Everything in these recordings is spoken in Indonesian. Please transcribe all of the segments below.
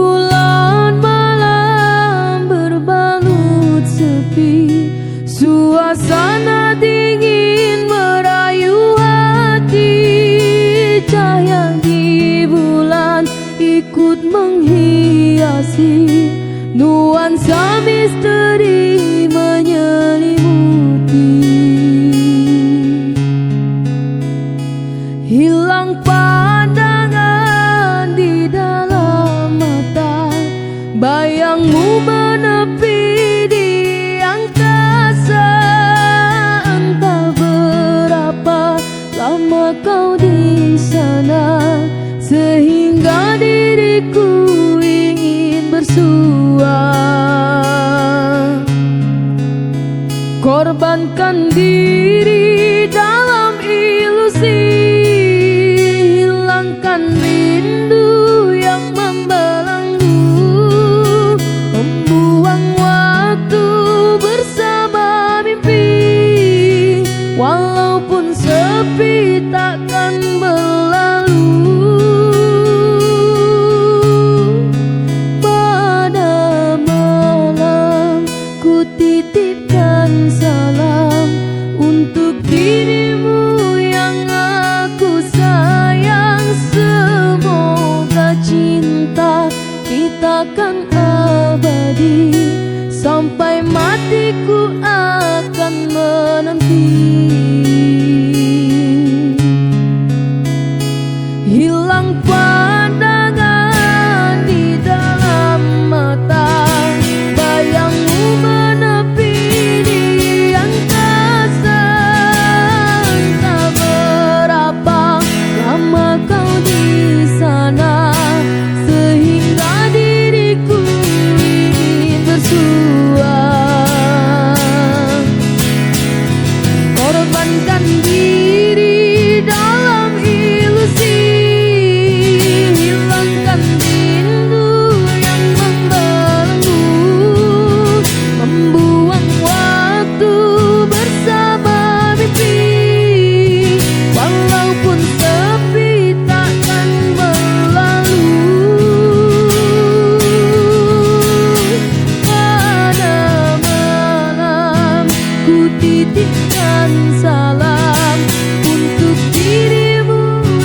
Bulan malam berbalut sepi, suasana dingin merayu hati. Cahaya di bulan ikut menghiasi, nuansa misteri menyelimuti. Hilang pandangan di dalam mata, bayangmu menepi di angkasa. Entah berapa lama kau di sana, sehingga diriku ingin bersua. Korbankan diri dalam ilusi, hilangkan rindu yang membelenggu, membuang waktu bersama mimpi. Walaupun sepi takkan berlalu. Pada malam ku titipkan salam untuk dirimu yang aku sayang. Semoga cinta kita kan abadi, sampai matiku akan menanti. Hilang pandangan di dalam mata, bayangmu menepi di angkasa. Entah berapa lama kau di sana, sehingga diriku ingin bersua. Korbankan diri dalam ilusi, hilangkan rindu yang membelenggu, membuang waktu bersama mimpi. Walaupun sepi takkan berlalu. Pada malam ku titipkan salam untuk dirimu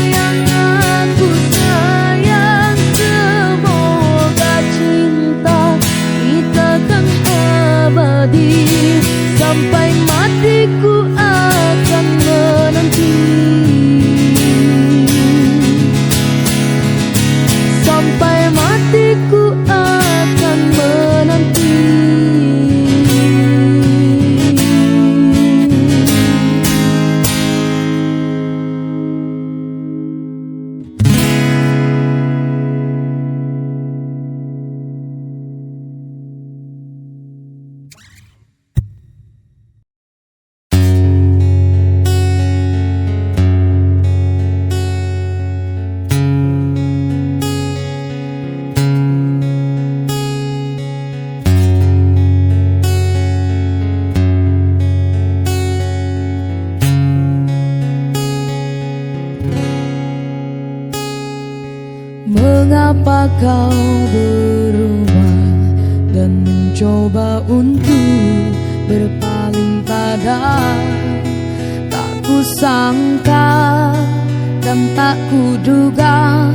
yang aku sayang. Semoga cinta kita kan abadi, sampai matiku akan menanti. Sampai matiku akan menanti. Mengapa kau berubah dan mencoba untuk berpaling pada? Tak kusangka dan tak kuduga,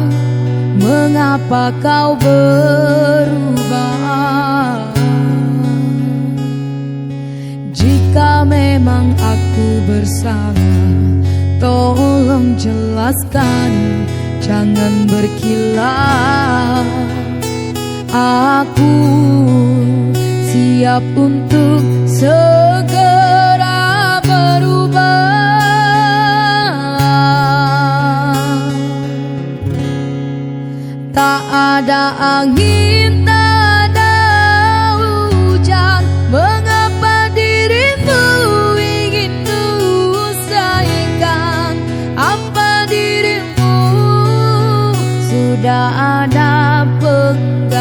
mengapa kau berubah. Jika memang aku bersalah, tolong jelaskan, jangan berkilah. Aku siap untuk segera berubah. Tak ada angin, tak ada hujan, mengapa dirimu ingin usaikan? Apa dirimu sudah ada penggantiku?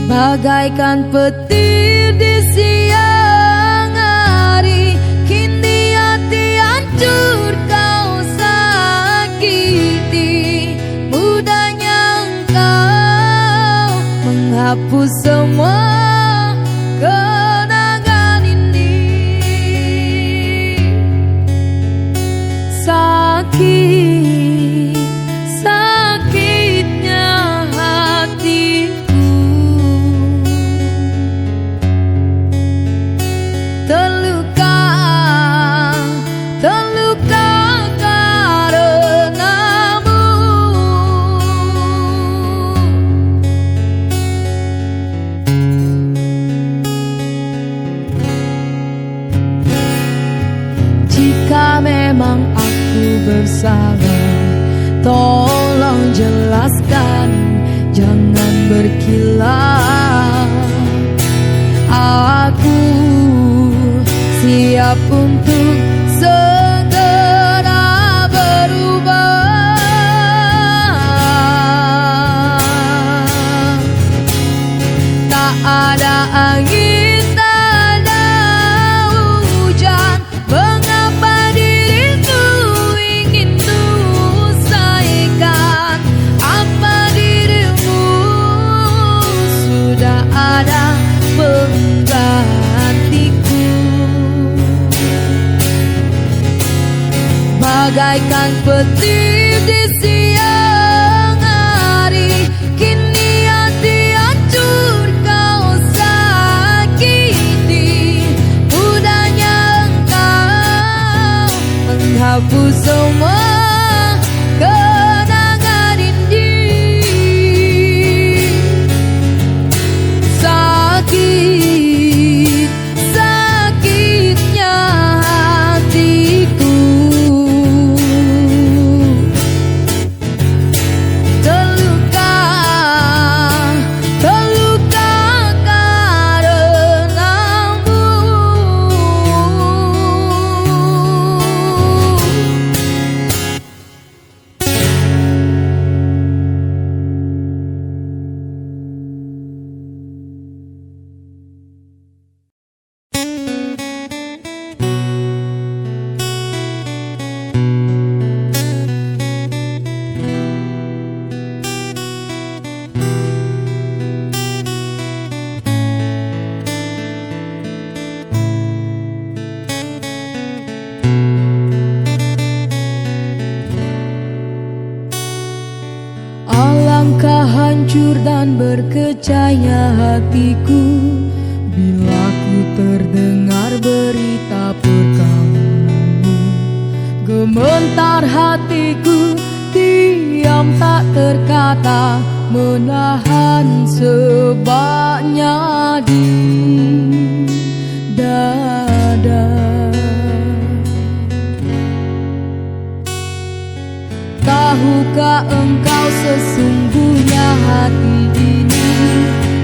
Bagaikan petir di siang hari, kini hati hancur kau sakiti. menghapus semua kenangan ini. Sakit, sakitnya hatiku, terluka, terluka karenamu. Jika memang aku bersalah, tolong jelaskan, jangan berkilah. Aku siap untuk segera berubah. Tak ada angin, tak ada hujan, mengapa diriku ingin selesaikan? Apa dirimu sudah ada penggantiku? Bagaikan petir di siang hari, kini hati hancur kau sakiti. Mudahnya engkau menghapus semua kenangan indah. Sakit, sakitnya hatiku, terluka, terluka karenamu. Alangkah hancur dan berkecahnya hatiku bila ku terdengar berita perkawinan. Gemetar hatiku, diam tak terkata, menahan sebabnya di dada. Tahukah engkau sesungguhnya hati ini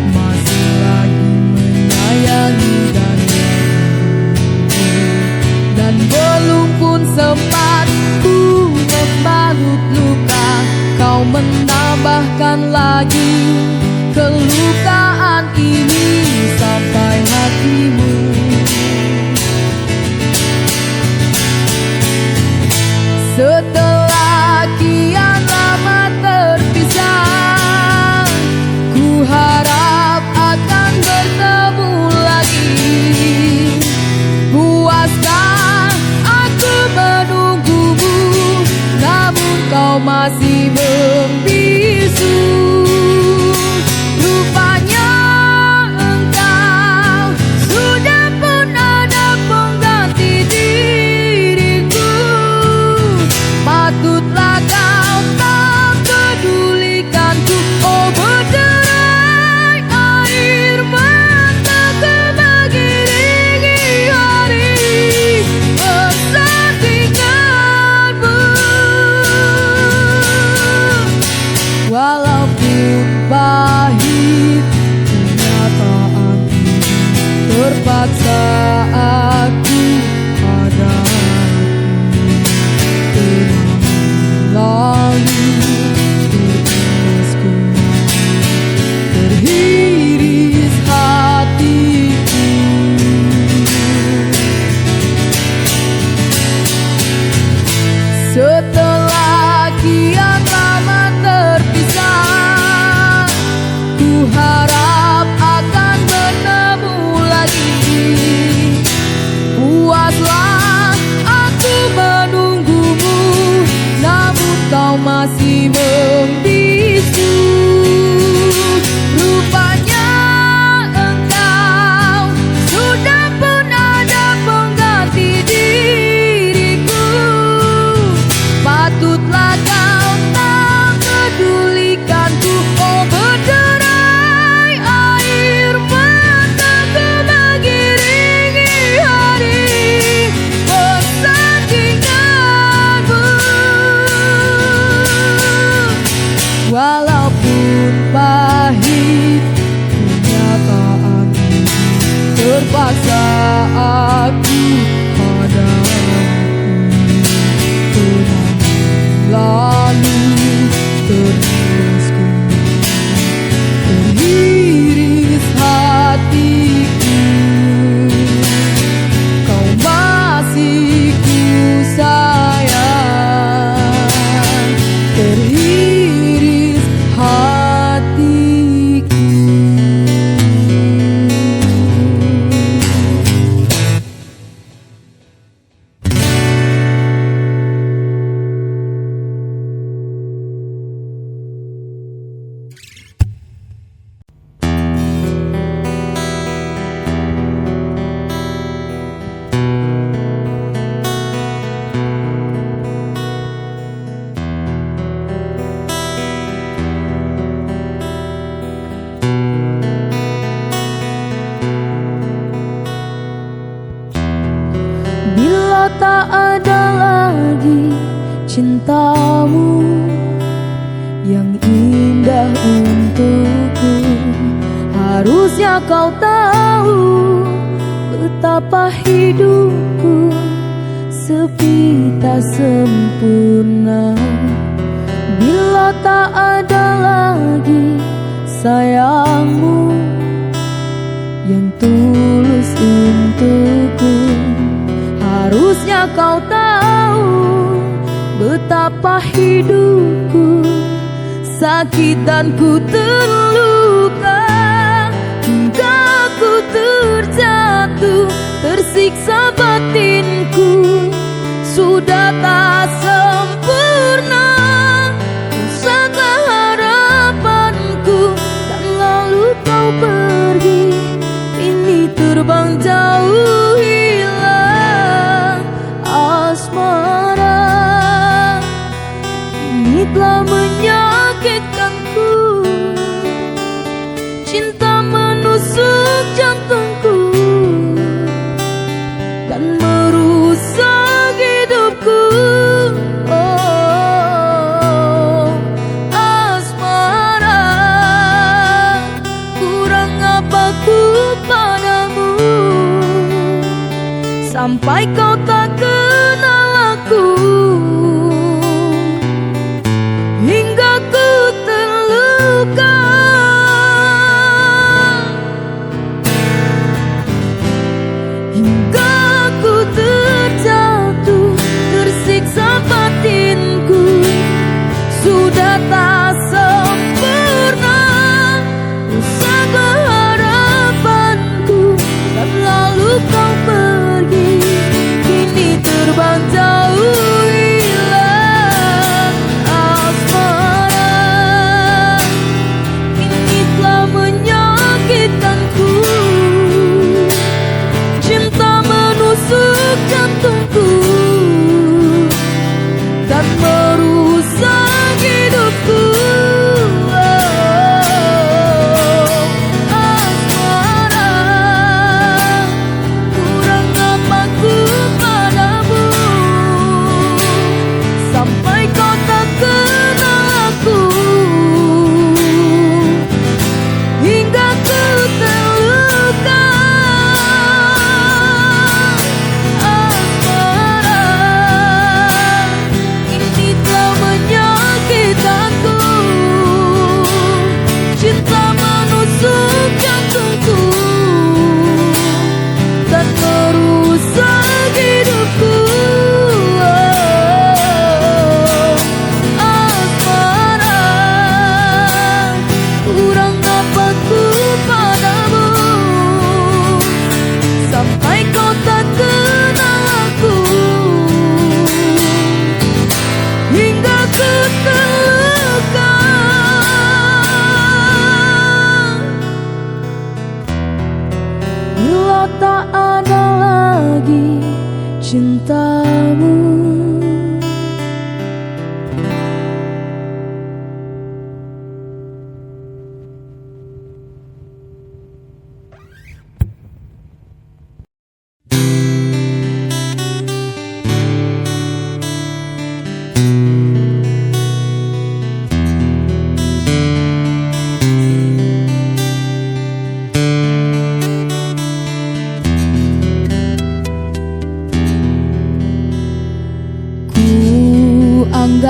masih lagi menyayangi dan merindu, dan belum pun sempat ku membalut luka, kau menambahkan lagi kelukaan ini sampai hatimu. Setelah kian lama terpisah, ku harap akan bertemu lagi. Puaskah aku menunggumu, namun kau masih membisu. Rupanya engkau sudah pun ada pengganti diriku. Patutlah kau tak pedulikanku, oh berderai air mataku mengiringi hari bersandinganmu. kau masih membisu. Rupanya engkau sudah pun ada pengganti diriku. Patutlah kau tak pedulikanku, oh berderai air mataku mengiringi hari persandinganmu. Walaupun pahit kenyataan, terpaksa aku hadapi. Kenangan lalu terusku, teriris hatiku. Kau masih ku sayang, teriris hatiku. Bila tak ada lagi cintamu yang indah untukku, harusnya kau tahu betapa hidupku sepi tak sempurna. Bila tak ada lagi sayangmu yang tulus untukku, harusnya kau tahu betapa hidupku sakit dan ku terluka. Hingga ku terjatuh, tersiksa batinku, sudah tak sempurna. Rusaklah harapanku, dan lalu kau pergi, ini terbang jauh hilang asmara. Ini telah menyakitkanku, cinta menusuk jantungku dan merusak hidupku. Oh, asmara, kurang apa ku padamu sampai kau tak kenal aku. Hingga ku terluka, hingga ku terjatuh, tersiksa batinku, sudah tak sempurna. Rusaklah harapanku, dan lalu kau pergi,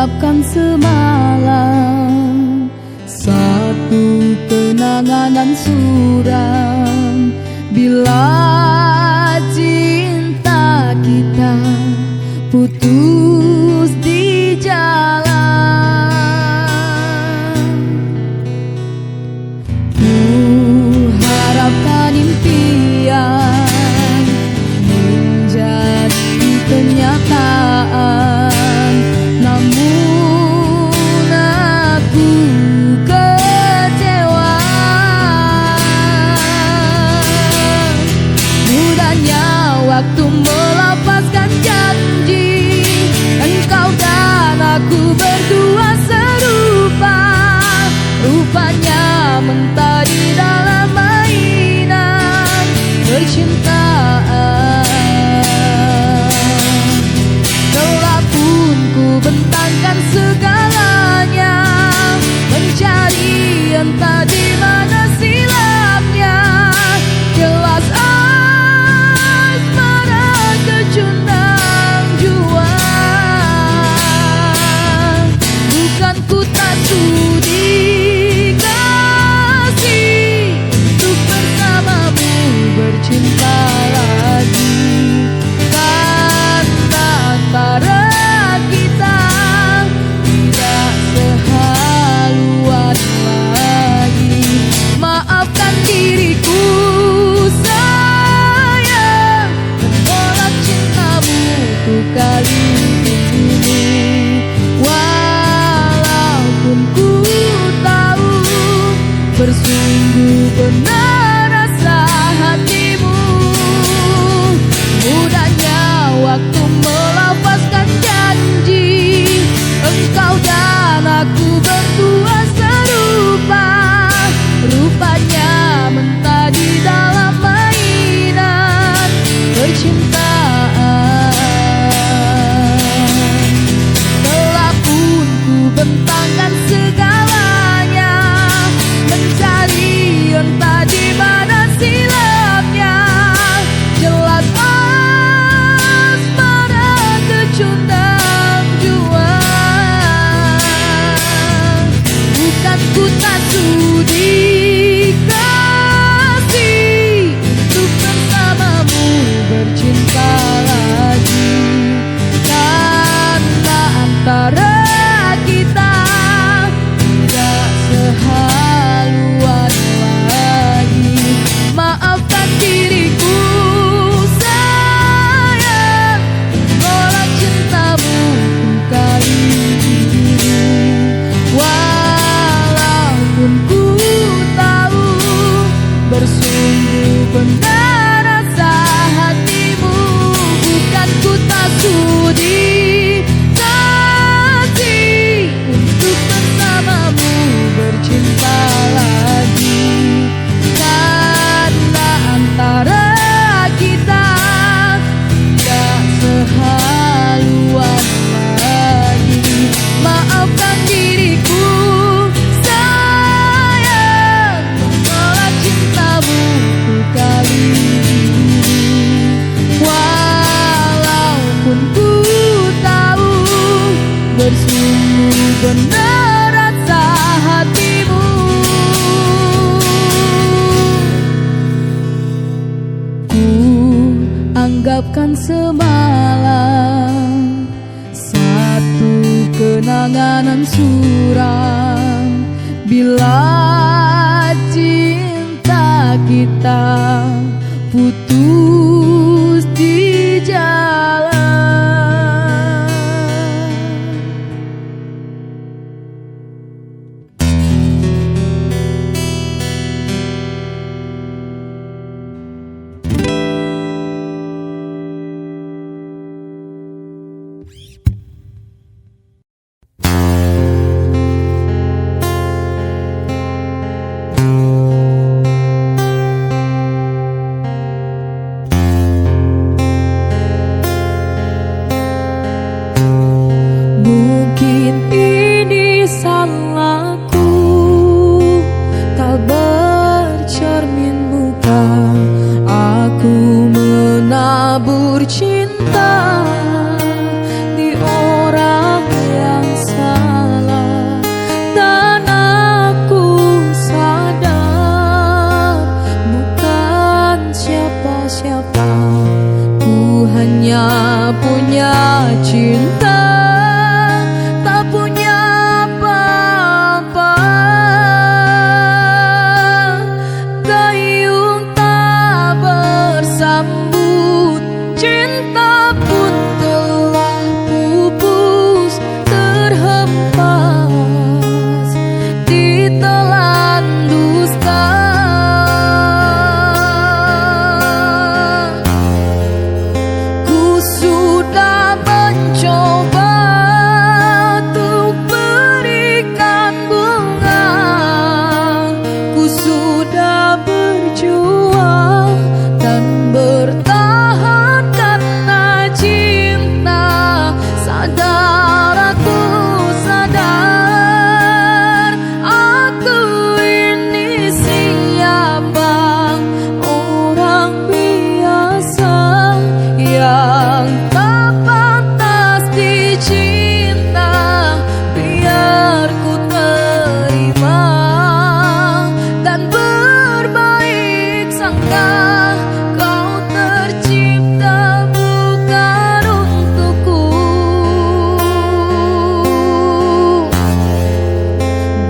anggapkan semalam satu kenangan dan suram. Bila cinta kita putus di jalan, ku harapkan impian menjadi kenyataan, namun aku kecewa. Mudahnya waktu melepaskan janji, engkau dan aku berdua serupa. Rupanya mentari dalam mainan percintaan. Telah pun ku bentangkan segalanya, mencari entah di mana silapnya. Jelas asmara kecundang jua, bukan ku tak sudi kasih untuk bersamamu bercinta lagi. Karena antara kita tidak sehaluan lagi. Maafkan diriku sayang, menolak cintamu untuk kali ini. Walaupun ku tahu bersungguh benar rasa hatimu. Mudahnya waktu melepaskan janji, engkau dan aku berdua serupa. Rupanya mentari dalam mainan percintaan. Telah pun ku bentangkan segalanya, mencari entah di mana silapnya. Jelas asmara kecundang jua, bukan ku tak sudi kasih untuk bersamamu bercinta lagi. Karena antara kita tidak sehaluan lagi. Maafkan diriku sayang, menolak cintamu untuk kali ini. Walaupun ku tahu bersungguh benar rasa hatimu, bukan ku tak sudi kasih untuk bersamamu bercinta lagi. Karena antara kita tidak sehaluan lagi. Maafkan diriku sayang, menolak cintamu untuk kali ini. Walaupun ku tahu bersungguh benar rasa hatimu. Ku anggapkan semalam satu kenangan dan suram. Bila cinta kita putus di jalan.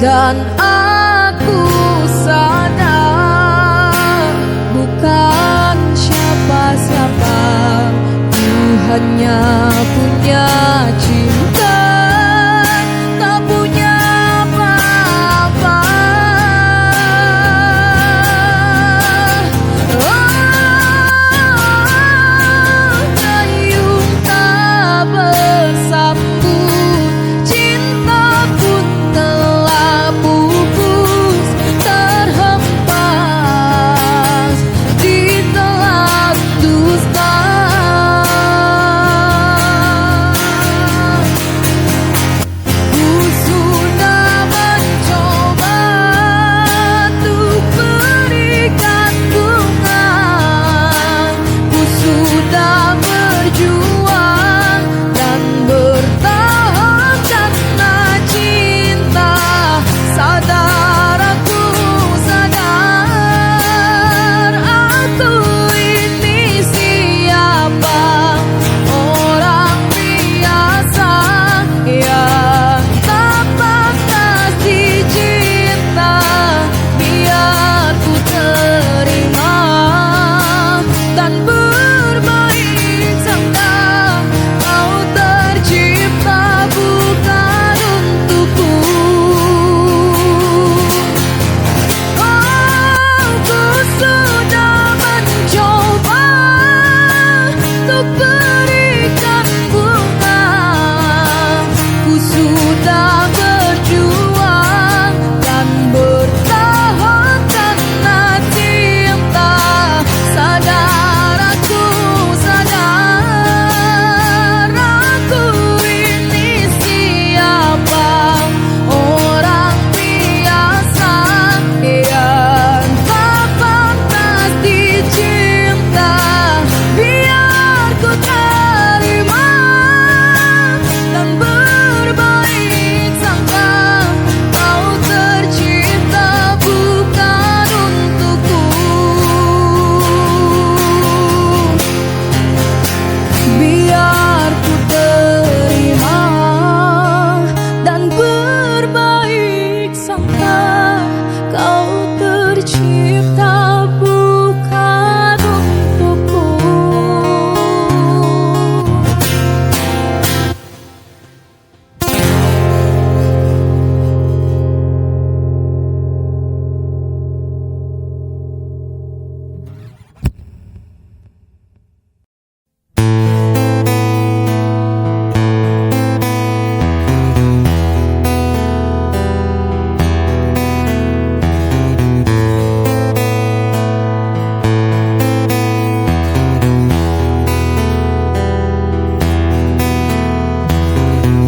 Dan aku sadar bukan siapa-siapa, ku hanya punya cinta, tak punya apa-apa. Gayung tak bersambut, cinta pun telah pupus, terhempas di telan dusta. Ku sudah mencoba untuk berikan bunga, ku sudah berjuang dan bertahan karena cinta. Sadar aku, sadar aku ini siapa, orang biasa yang tak pantas dicinta. Biar ku terima dan berbaik sangka, kau tercipta bukan untukku. Ku sudah mencoba untuk berikan bunga, ku sudah berjuang dan bertahan karena cinta. Sadar aku, sadar aku ini siapa, orang biasa yang tak pantas dicinta. Biar ku terima dan berbaik sangka, kau tercipta bukan untukku. Biar ku terima dan berbaik sangka, kau tercipta bukan untukku.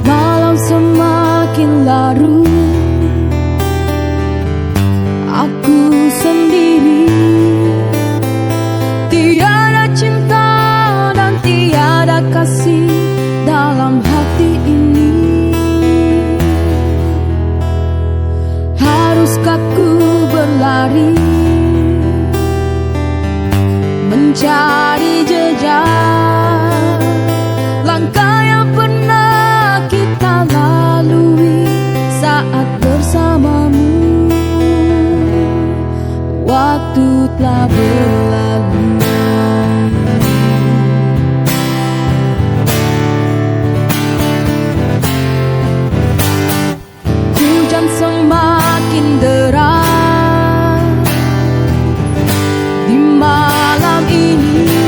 Malam semakin larut, aku sendiri, tiada cinta dan tiada kasih dalam hati ini. Haruskah ku berlari mencari jejak langkah yang pernah kita lalui saat bersamamu? Waktu telah berlalu, hujan semakin deras di malam ini.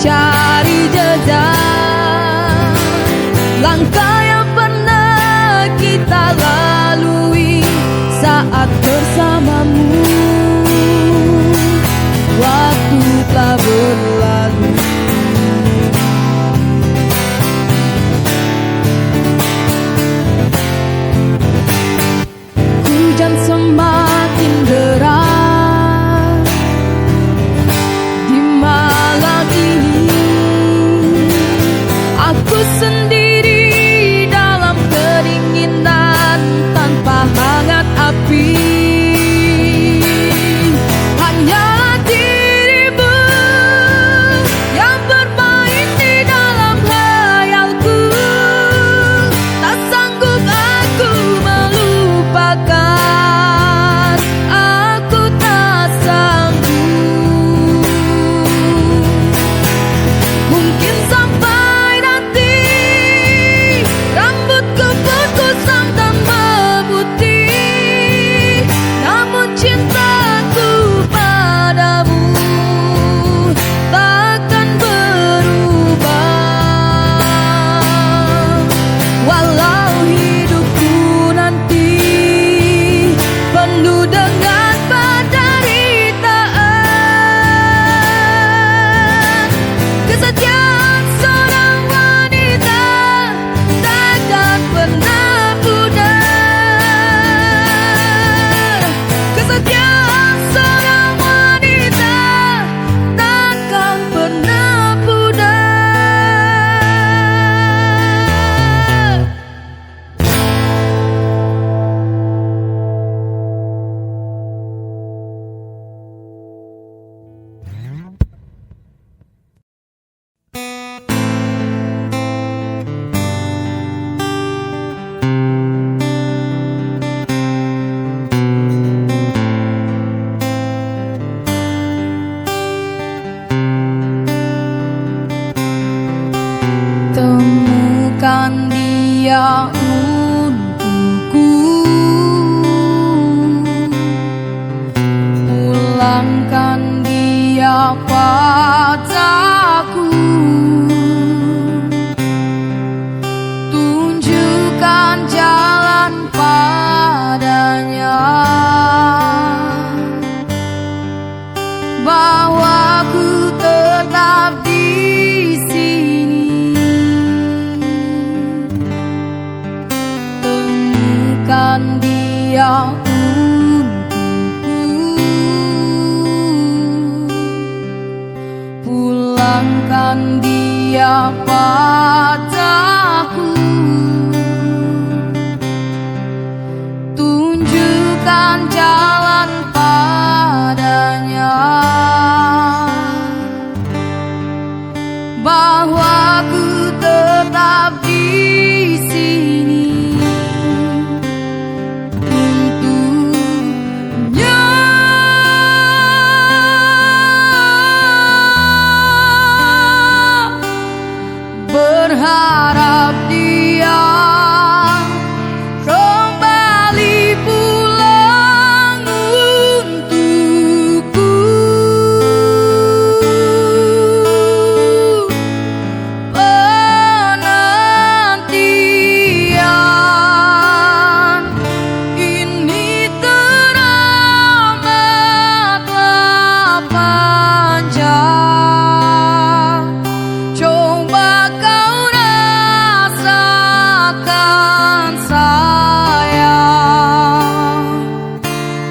mencari jejak langkah yang pernah kita lalui saat bersamamu. Waktu telah berlalu, hujan semakin deras di malam ini. Aku sendiri dalam kedinginan tanpa hangat api. Hanyalah dirimu yang bermain di dalam hayalku. Tak sanggup aku melupakan, aku tak sanggup. Mungkin sampai nanti rambutku pun kusam dan memutih, namun cintaku padamu takkan berubah. Walau hidupku nanti penuh dengan penderitaan, kesetiaan seorang wanita takkan pernah pudar. Kesetiaan seorang wanita takkan pernah pudar. Temukan dia untukku, pulangkan dia padaku, tunjukkan jalan padanya, bahwa ku tetap di sini. Temukan dia untukku, pulangkan dia padaku, tunjukkan jalan padanya, bahwa ku tetap di sini untuknya. Berharap dia kembali pulang untukku. Penantian ini teramatlah panjang. Coba kau rasakan sayang,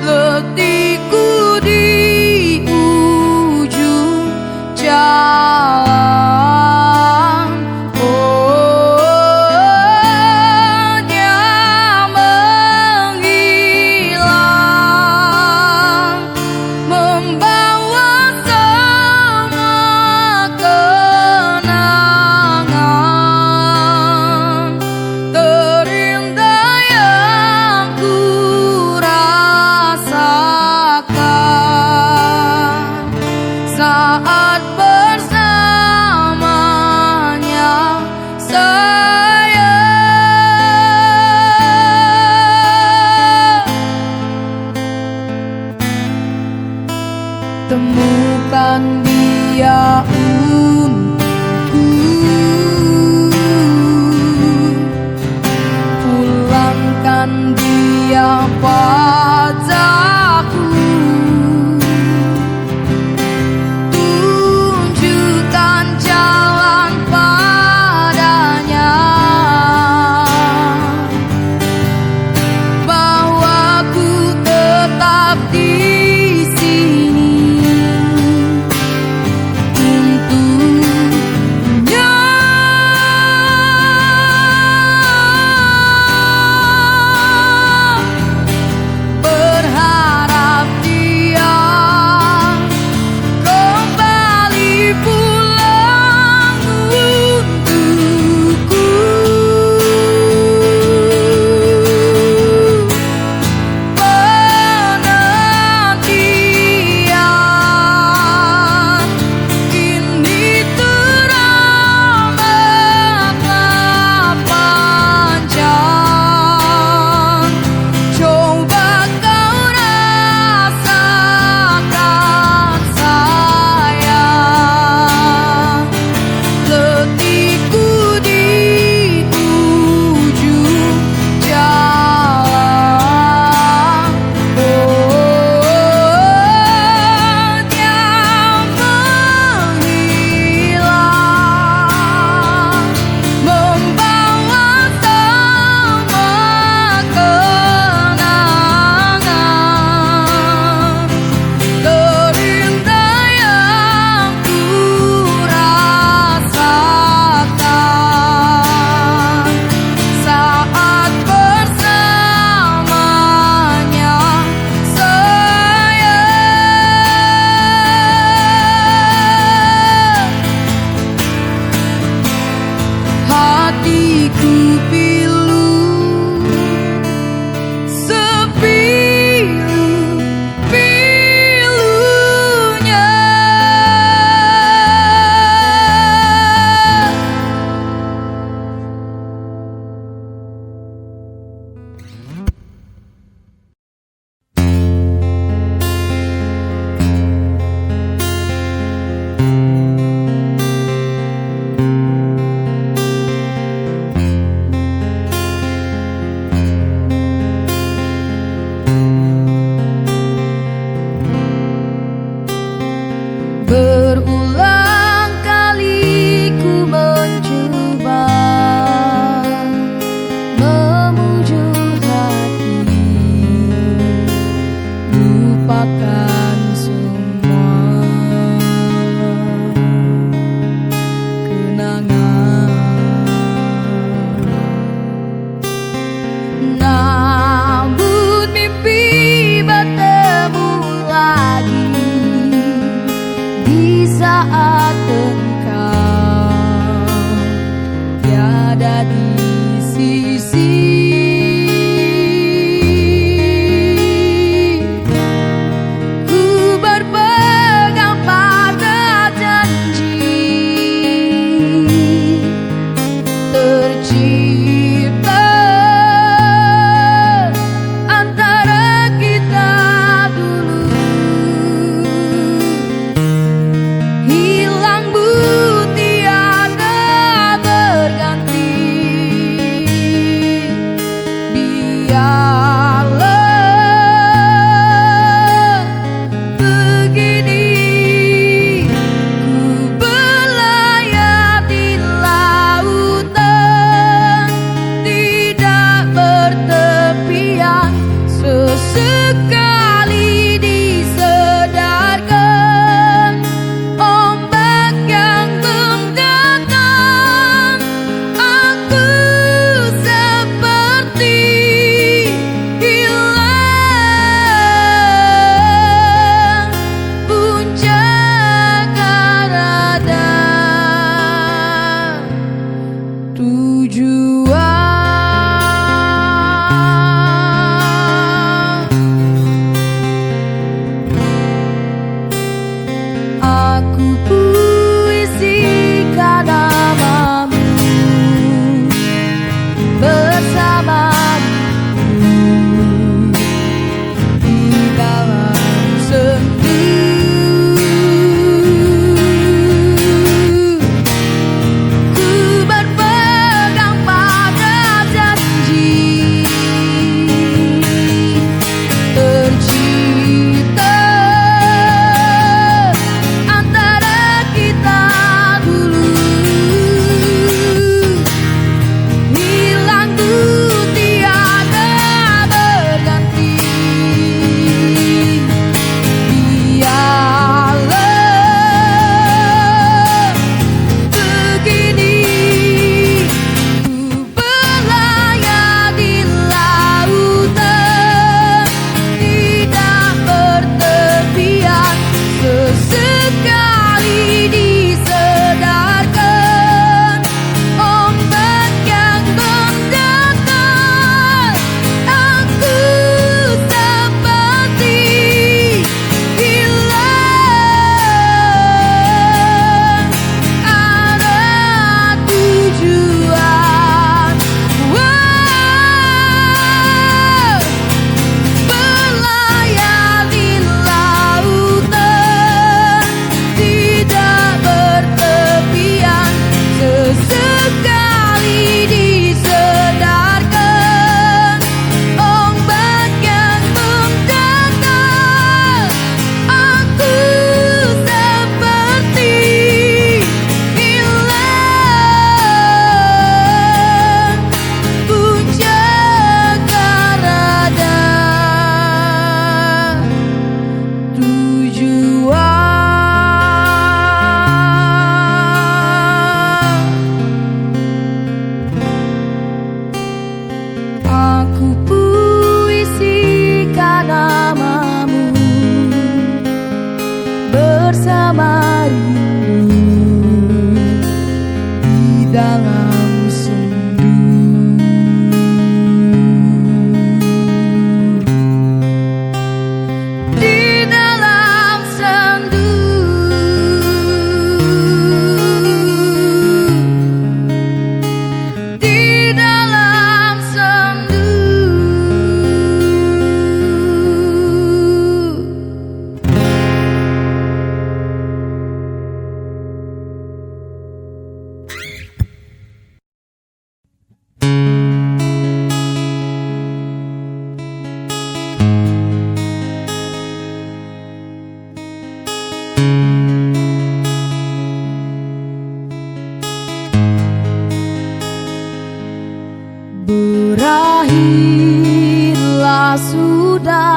letihku di ujung jalan. Oh, dia menghilang, membawa semua kenangan terindah yang ku rasakan saat bersamanya sayang. Temukan dia untukku, berikan dia padaku. Tunjukkan jalan padanya, bahwa ku tetap di sini untuknya. Berharap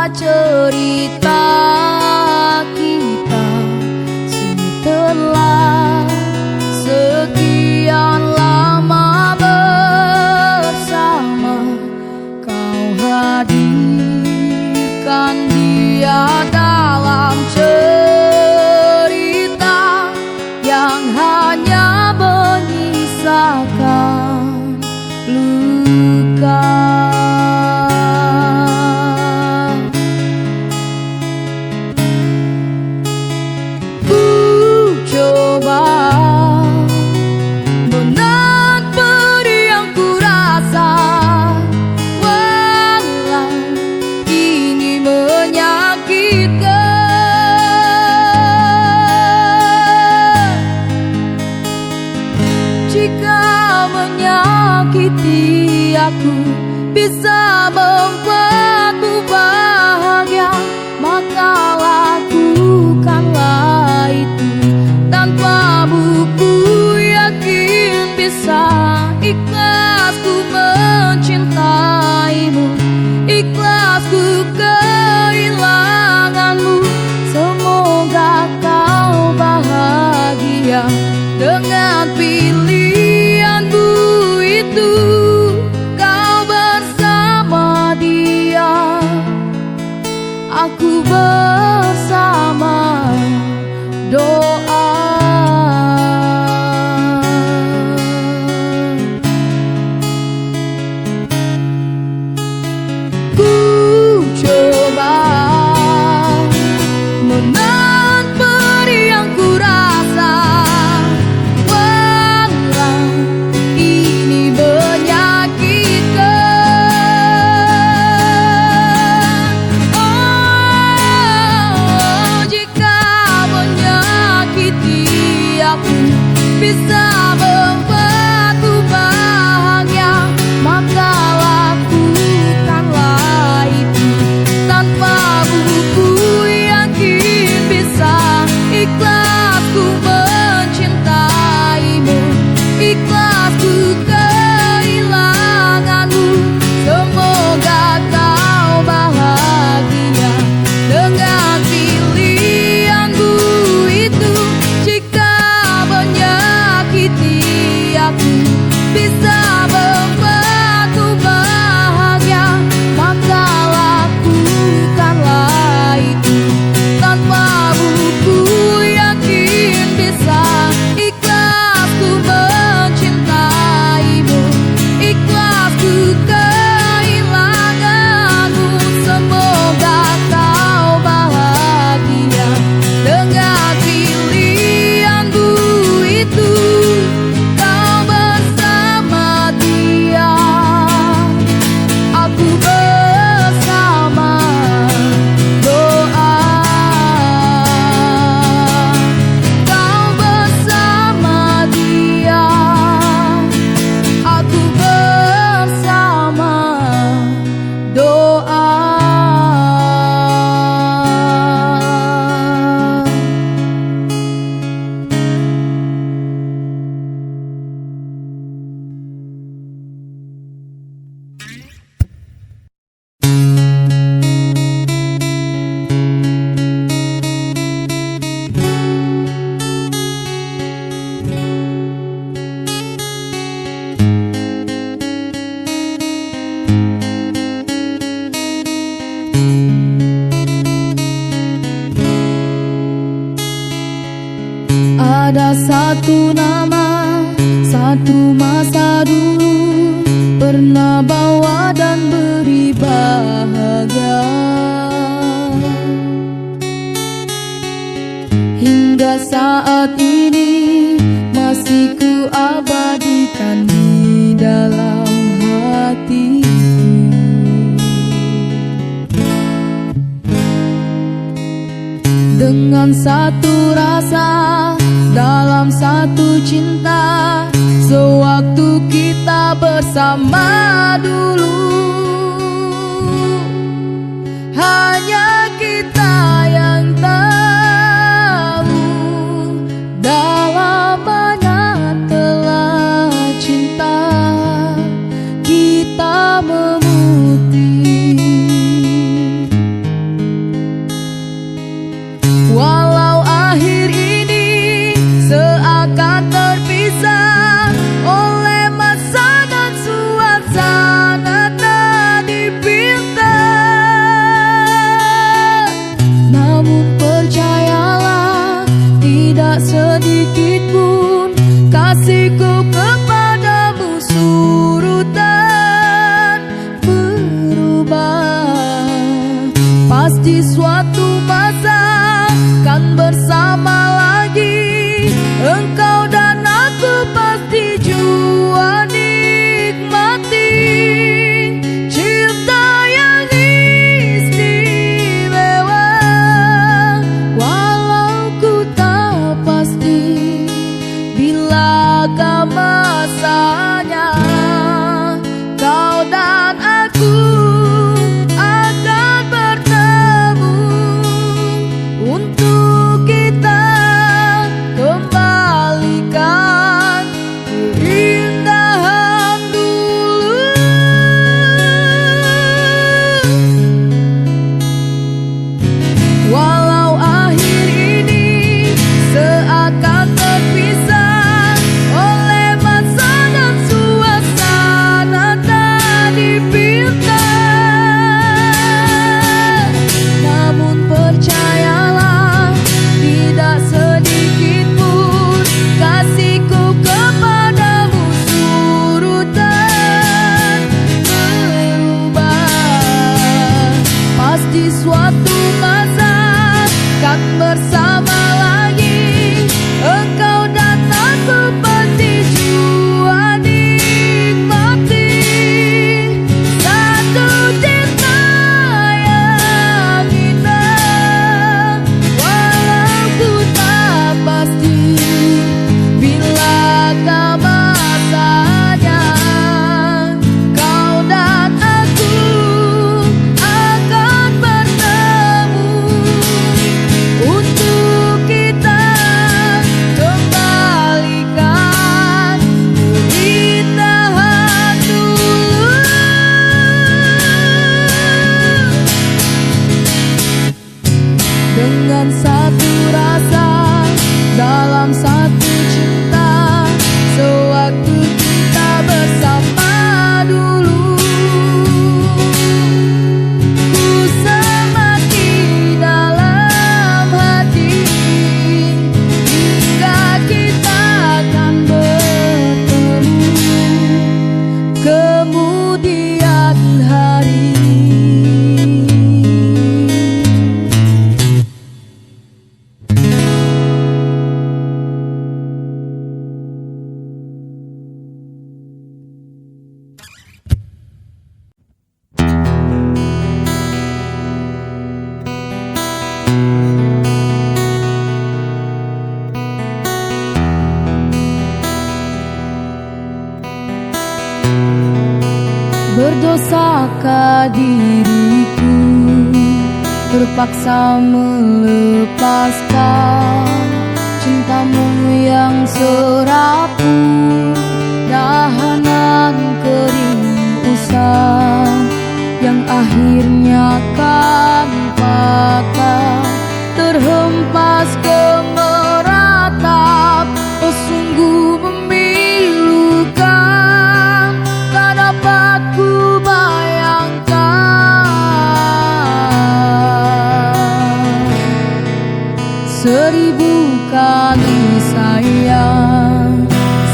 cerita kita setelah sekian lama bersama. Kau hadirkan dia dalam cerita yang hanya menyisakan luka. Ku coba menahan pedih yang ku rasa, walau ini menyakitkan. Jika menyakiti aku bisa membuatmu bahagia, maka lakukanlah itu. Tanpamu ku yakin bisa ikhlas ku mencintaimu, ikhlas ku kehilanganmu. Semoga kau bahagia dengan pilihanmu itu. Kau bersama dia, aku bersama doa. Ku coba menahan pedih yang ku rasa, walau ini menyakitkan. Oh, jika menyakiti aku bisa membuatku bahagia, maka lakukanlah itu. Tanpamu ku yakin bisa ikhlas ku mencintaimu, ikhlas ku kehilanganmu. Semoga kau bahagia dengan pilihanmu itu. Jika menyakiti aku bisa membuatku bahagia, maka lakukanlah itu. Tanpamu ku yakin bisa ikhlas ku mencintaimu, ikhlas ku kehilanganmu. Semoga kau bahagia dengan pilihanmu itu. Kau bersama dia, aku bersama doa. Kau bersama dia, aku bersama doa. Ada satu nama, satu masa dulu pernah bawa dan beri bahagia. Hingga saat ini masih ku abadikan di dalam hatiku. Dengan satu rasa, dalam satu cinta, sewaktu kita bersama dulu. Hanya kita yang tahu dalam mana telah cinta kita memutih. Berdosakah diriku terpaksa melepaskan cintamu yang serapuh, dahanan kering usang yang akhirnya kan patah, terhempas ke meratap. Oh sungguh memilukan, tak dapat ku bayangkan. Seribu kali sayang,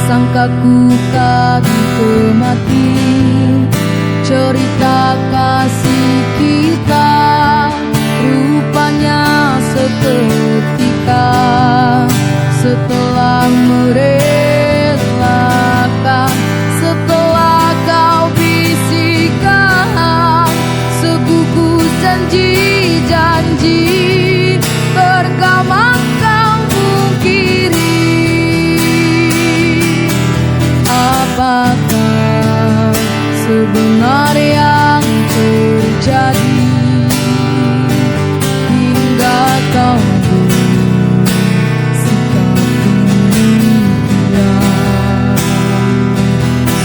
sangka ku kan kemati cerita kasih kita, rupanya seketika setelah merelakan, setelah kau bisikkan segugus janji-janji, tergamang kau mungkiri. Apakah sebenarnya yang terjadi hingga kau bersikap demikian,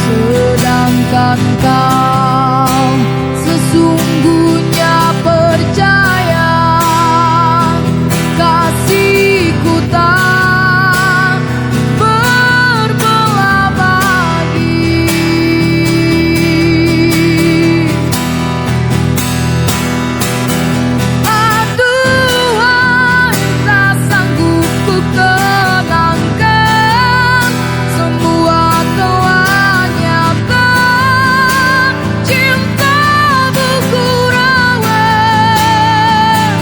sedangkan kau sesungguhnya percaya kasihku tak berbelah bagi. Aduhai, tak sanggup ku kenangkan, semua telah nyata, cintamu ku rawat,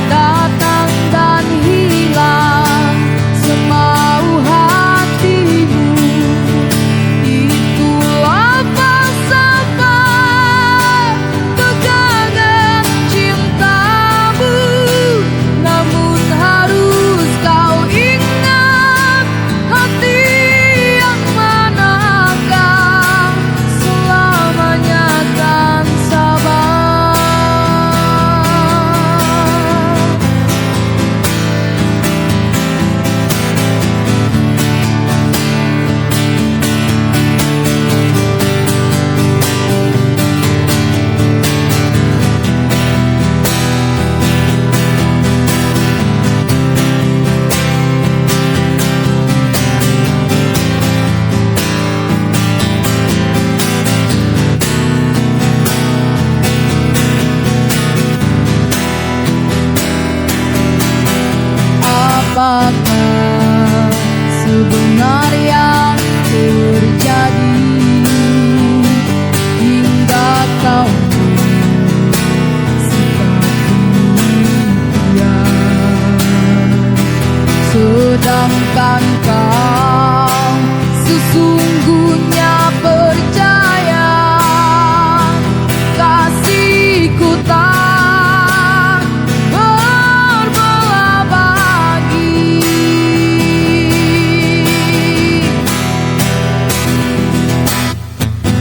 datang dan hilang semau hatimu. Itulah falsafah tegangan cintamu, namun harus kau ingat, hati yang manakah selamanya kan sabar. Apakah sebenarnya terjadi hingga kau bersikap demikian, sedangkan kau sesungguhnya percaya kasihku tak berbelah bagi.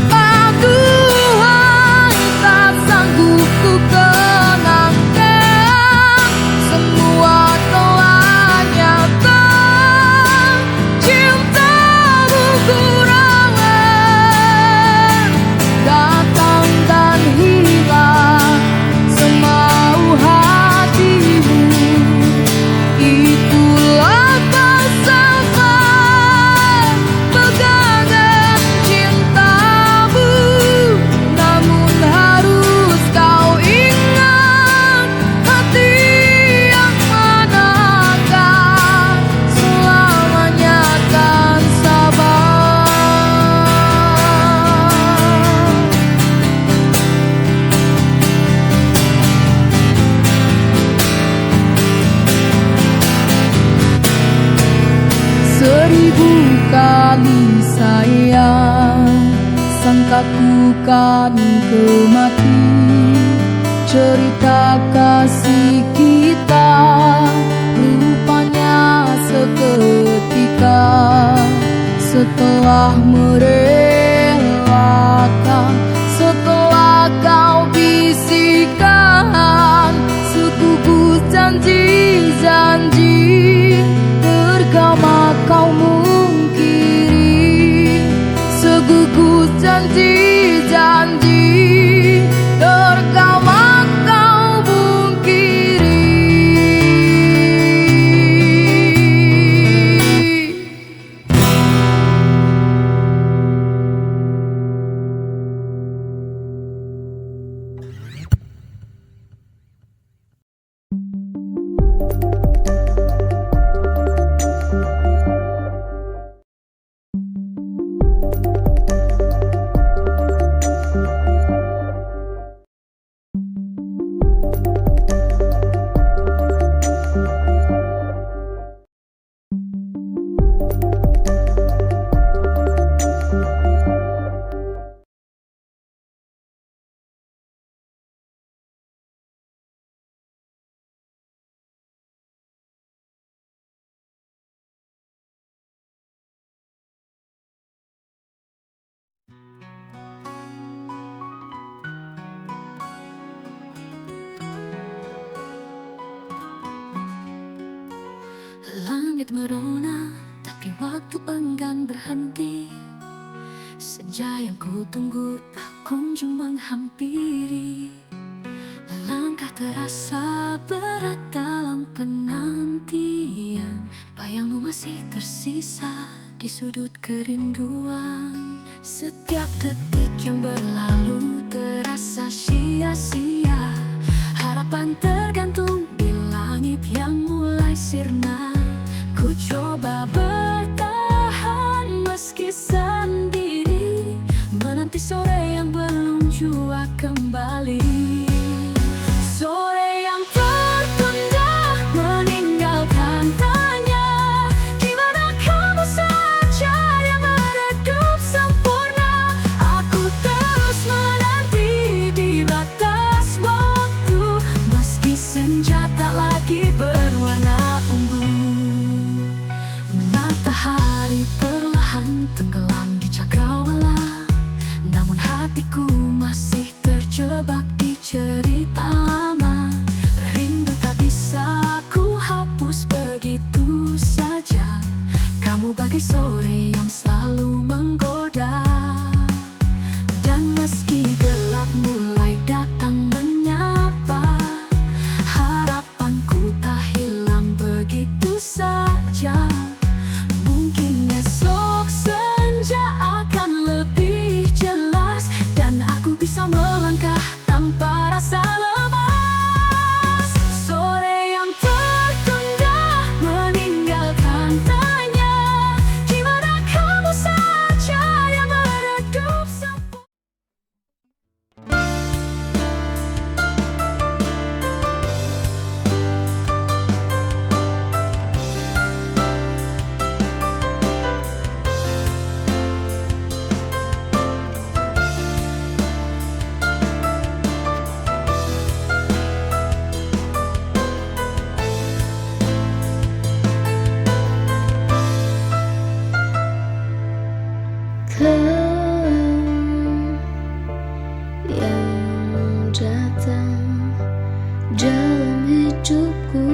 Aduhai, tak sanggup ku kenangkan, semua telah nyata, cintamu ku rawat, datang dan hilang semau hatimu. Itulah falsafah pegangan cintamu, namun harus kau ingat, hati yang manakah selamanya kan sabar. Seribu kali sayang, sangka ku kan kemati cerita kasih kita, rupanya seketika setelah merelakan, setelah janji-janji terkawang kau pungkiri. Langit merona, tapi waktu enggan berhenti. Senja yang ku tunggu tak kunjung menghampiri. Langkah terasa berat dalam penantian. Bayangmu masih tersisa di sudut kerinduan. Setiap detik yang berlalu terasa sia-sia. Harapan tergantung di langit yang mulai sirna. Ku coba bertahan meski sendiri, menanti sore yang belum jua kembali. Sore yang tertunda meninggalkan tanya, di mana kamu saja yang meredup sempurna. Aku terus menanti di batas waktu, meski senja tak lagi berwarna ungu. Matahari perlahan tenggelam di cakrawala, namun hatiku masih terjebak di cerita lama. Rindu tak bisa ku hapus begitu saja. Kamu bagai sore yang selalu menggoda. Dan meski gelap mulai datang menyapa, harapanku tak hilang begitu saja. Mungkin esok senja akan lebih jelas, dan aku bisa melangkah tanpa rasa lemas. Sore yang tertunda meninggalkan tanya, di mana kamu saja yang meredup sempurna. Kau yang datang dalam hidupku,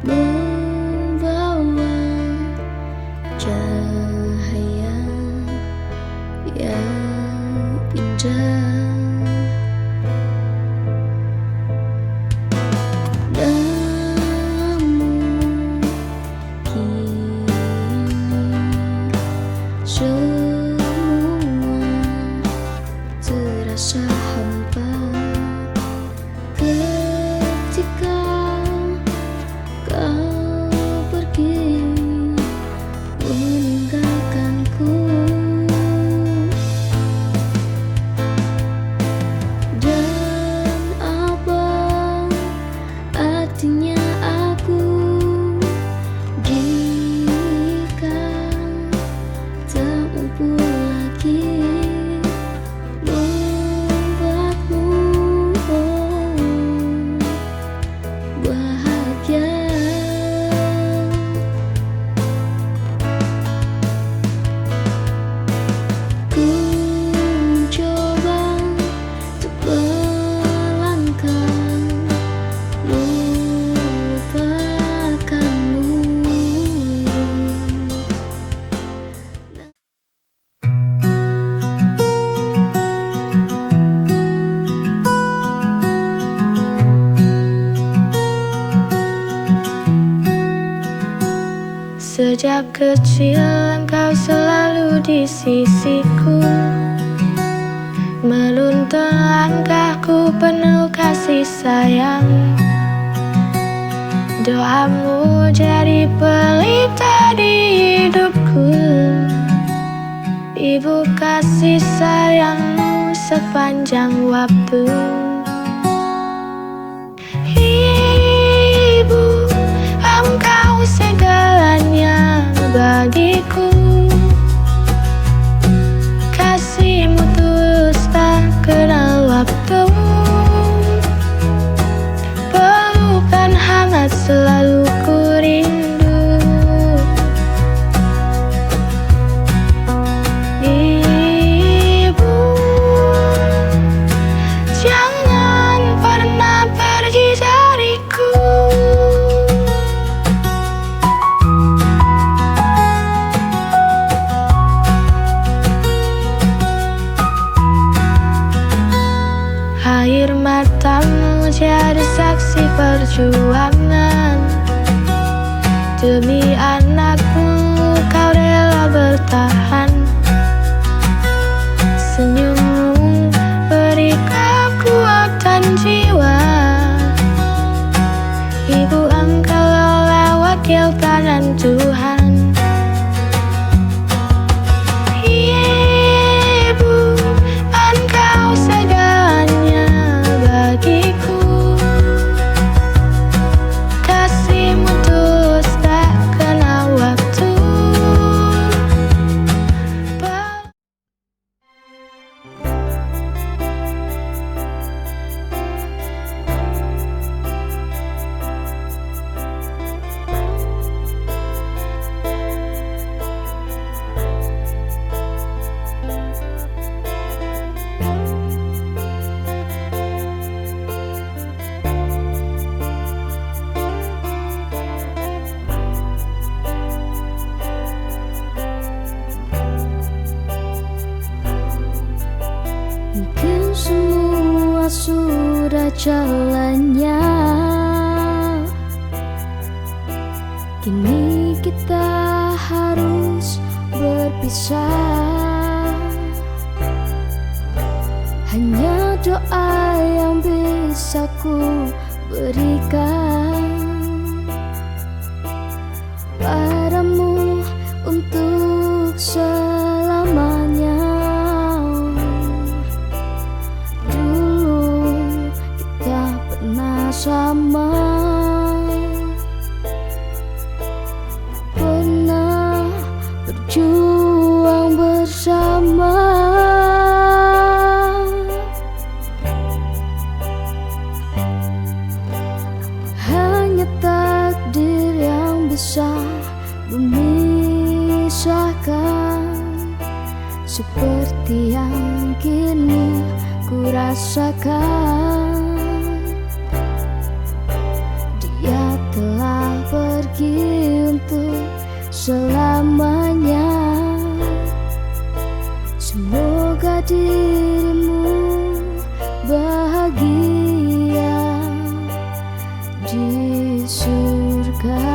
membawa cahaya yang indah. Semua terasa hampa ketika kau Sejak kecil engkau selalu di sisiku, menuntun langkahku penuh kasih sayang. Doamu jadi pelita di hidupku, ibu kasih sayangmu sepanjang waktu. Ibu, engkau segalanya bagiku. Kasihmu tulus tak kenal waktu, pelukan hangat selalu ku rindu. Ibu, jangan pernah pergi dariku. Air matamu jadi saksi perjuangan. Demi anakmu kau rela bertahan. Senyummu beri kekuatan jiwa. Ibu, engkau wakil tangan Tuhan. Ibu, engkau segalanya bagiku. Kasihmu tulus tak kenal waktu. Mungkin semua sudah jalannya, kini kita harus berpisah. Hanya doa yang bisa ku berikan padamu untuk selamanya. Sama pernah berjuang bersama. Hanya takdir yang bisa memisahkan, seperti yang kini ku rasakan. Dia telah pergi untuk selamanya. Semoga dirimu bahagia di surga.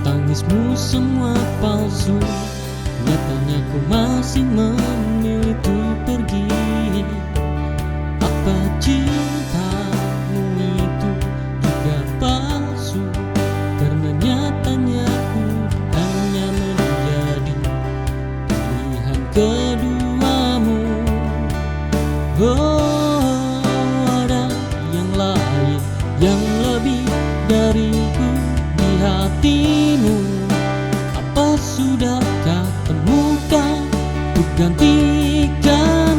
Tangismu semua palsu, nyatanya ku masih memilih untuk pergi. Apa cintamu itu juga palsu? Karena nyatanya ku hanya menjadi pilihan keduamu. Oh, ada yang lain yang lebih dariku di hatimu. Apa sudahkah temukan untuk gantikan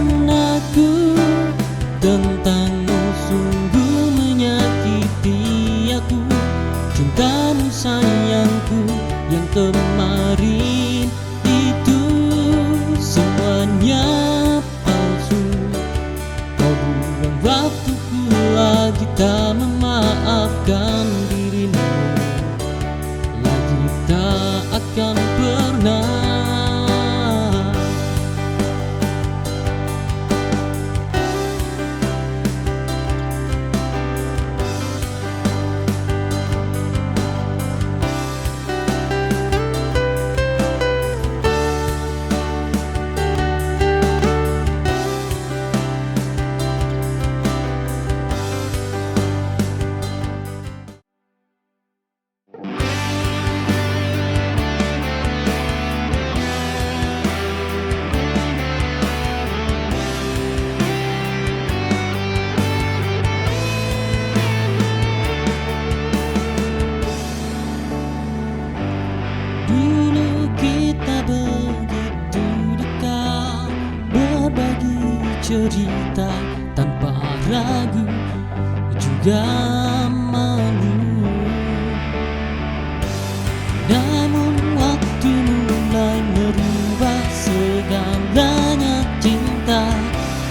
cerita tanpa ragu juga malu. Namun waktu mulai merubah segalanya, cinta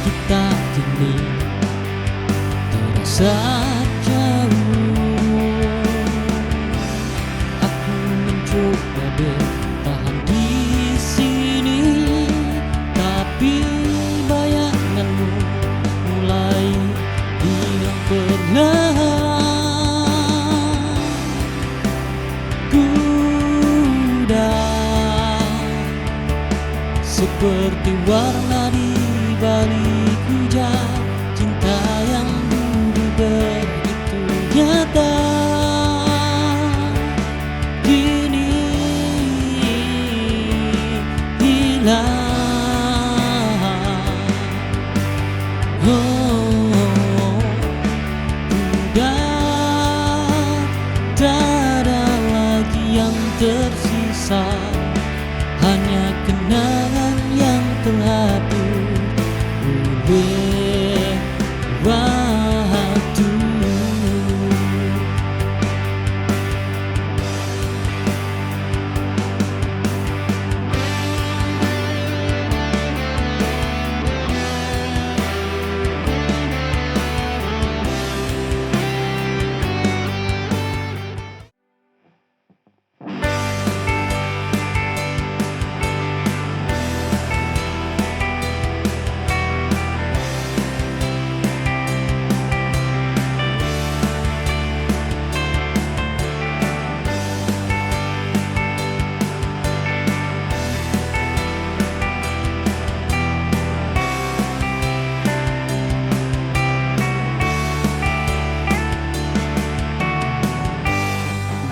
kita kini terasa jauh. Aku mencoba bertahan di sini, tapi bayanganmu mulai hilang perlahan. Kudah seperti warna di balik hujan, cinta yang dulu begitu nyata kini hilang. Udah tak ada lagi yang tersisa, hanya kenangan yang terhapus oleh waktu.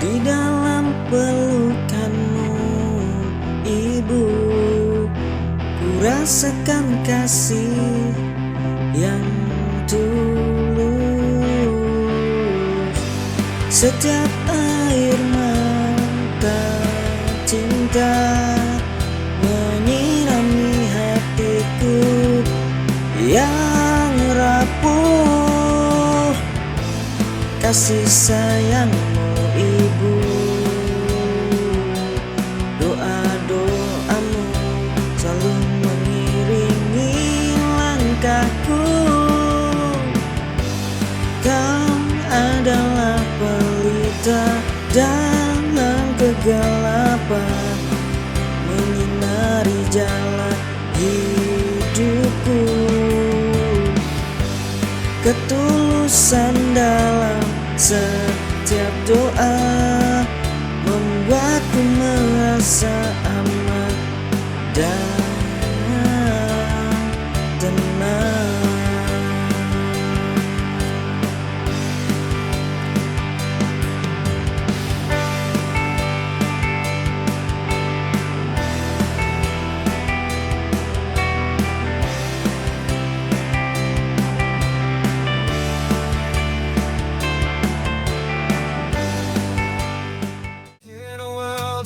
Di dalam pelukanmu, Ibu, ku rasakan kasih yang tulus. Setiap air mata cinta menyirami hatiku yang rapuh. Kasih sayangmu, Ibu, doa-doamu selalu mengiringi langkahku. Kau adalah pelita dalam kegelapan, menyinari jalan hidupku. Ketulusan dalam setiap doa membuatku merasa aman dan tenang.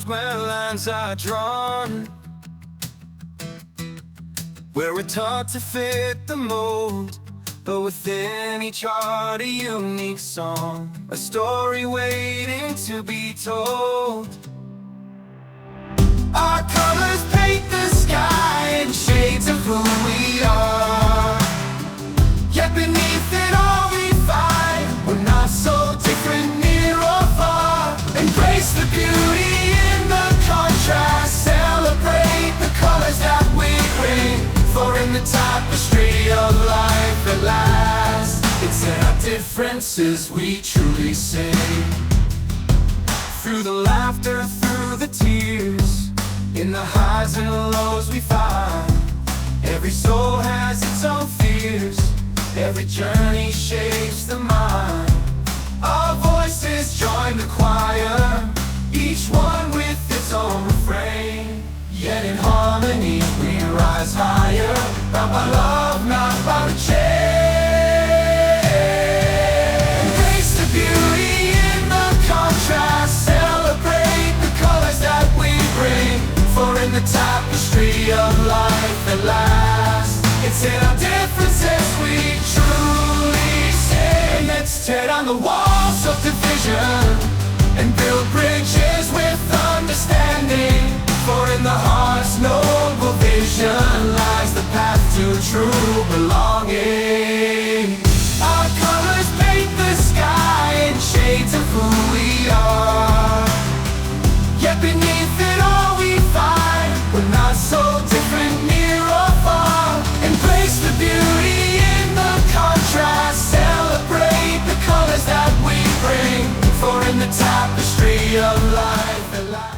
Where lines are drawn, where we're taught to fit the mold, but within each heart a unique song, a story waiting to be told. Our colors paint the sky in shades of who we are, yet beneath it all we find we're not so different, near or far. Embrace the beauty, celebrate the colors that we bring, for in the tapestry of life at last, it's in our differences we truly sing. Through the laughter, through the tears, in the highs and lows we find, every soul has its own fears, every journey shapes the mind. Our voices join the choir, each one with its own refrain, yet in harmony we rise higher, bound by love, not by the chain. Embrace the beauty in the contrast, celebrate the colors that we bring, for in the tapestry of life at last, it's in our difference down the walls of division and build bridges with understanding. For in the heart's noble vision lies the path to true belonging. Our colors paint the sky in shades of who we are. Yet beneath it all we find we're not so different near or far. Embrace the beauty in the contrast. Celebrate the colors that we bring. For in the tapestry of life at last.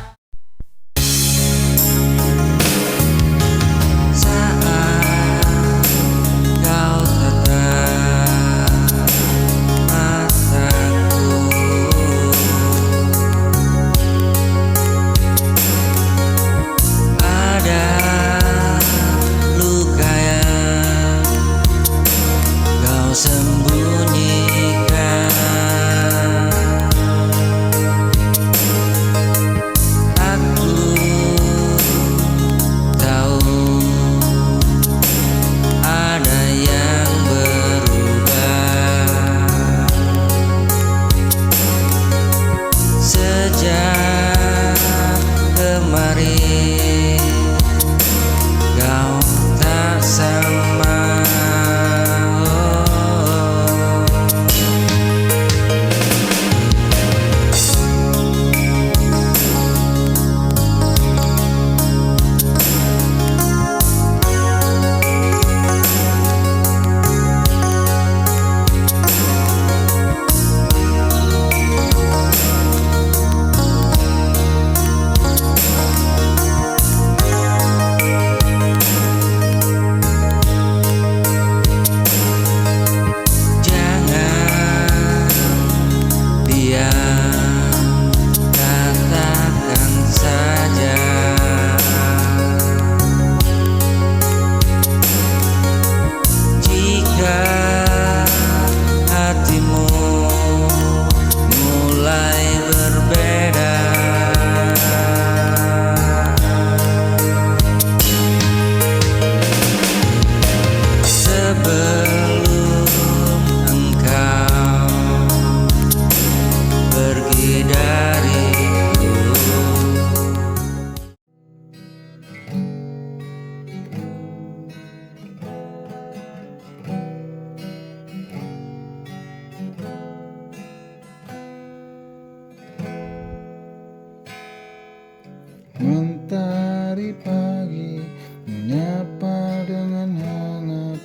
Mentari pagi menyapa dengan hangat,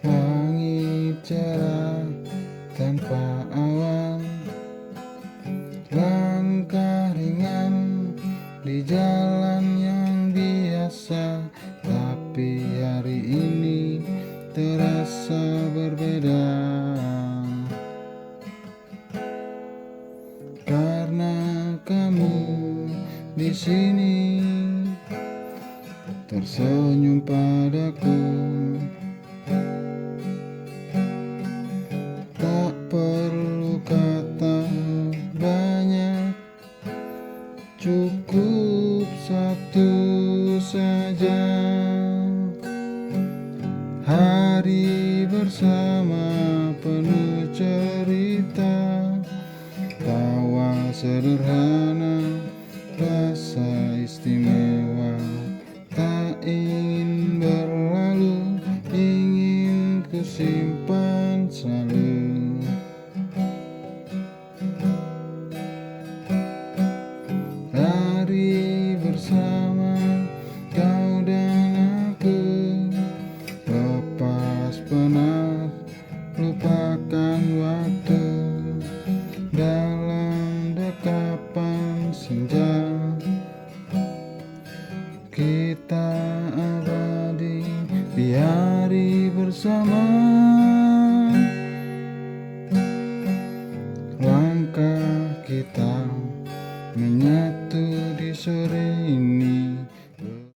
langit cerah tanpa awan, langkah ringan di jalan yang biasa, tapi hari ini terasa berbeda. Karena kamu di sini tersenyum padaku, tak perlu kata banyak, cukup satu saja. Hari bersama penuh cerita, tawa sederhana, rasa istimewa, tak ingin berlalu, ingin ku simpan selalu. Hari bersama kau dan aku, lepas penat, lupakan waktu, dalam dekapan senja kita abadi di hari bersama. Langkah kita menyatu di sore ini,